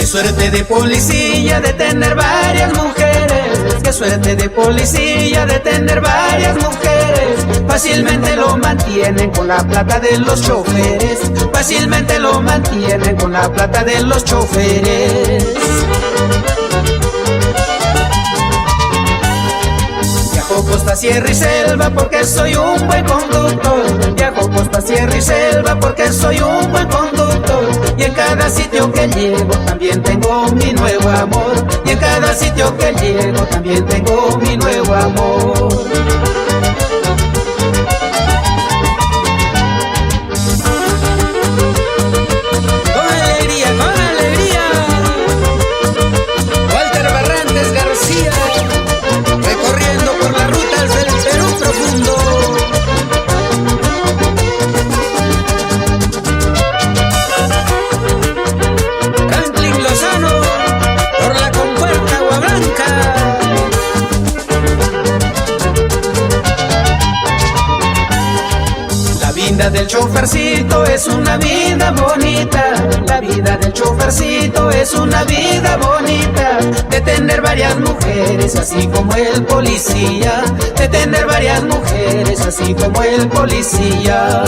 Qué suerte de policía de tener varias mujeres, qué suerte de policía de tener varias mujeres. Fácilmente lo mantienen con la plata de los choferes, fácilmente lo mantienen con la plata de los choferes. Viajo costa, sierra y selva porque soy un buen conductor. Viajo costa, sierra y selva porque soy un buen conductor. Y en cada sitio que llego también tengo mi nuevo amor. Y en cada sitio que llego también tengo mi nuevo amor. Con alegría, con alegría. Walter Barrantes García, recorriendo por las rutas del Perú profundo. Franklin Lozano, por la compuerta Agua Blanca. La vida del chofercito es una vida bonita. La vida del chofercito es una vida bonita. De tener varias mujeres así como el policía. De tener varias mujeres así como el policía.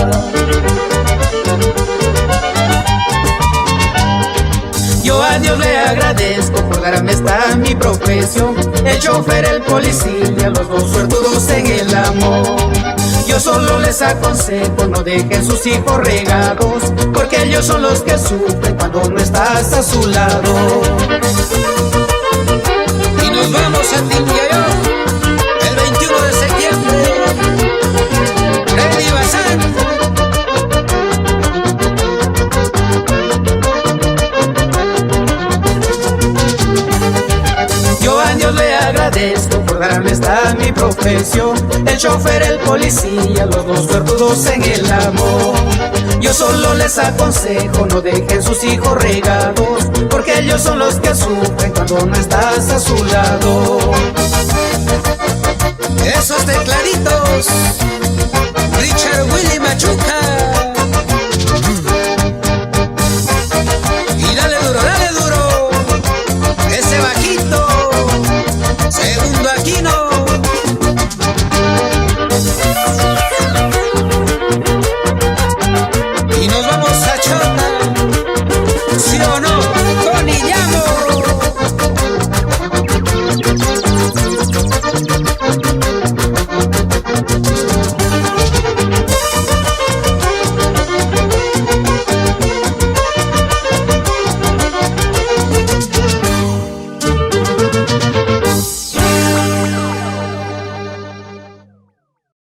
Yo a Dios le agradezco por darme esta mi profesión. El chofer, el policía, los dos suertudos en el amor. Yo solo les aconsejo, no dejen sus hijos regados, porque ellos son los que sufren cuando no estás a su lado. Y nos vamos a Tinguayó, el 21 de septiembre. Freddy Bazán. Yo a Dios le agradezco por darme esta mi profesión. El chofer, el policía, los dos suertudos en el amor. Yo solo les aconsejo, no dejen sus hijos regados, porque ellos son los que sufren cuando no estás a su lado. Esos tecladitos, Richard Willy Machuca.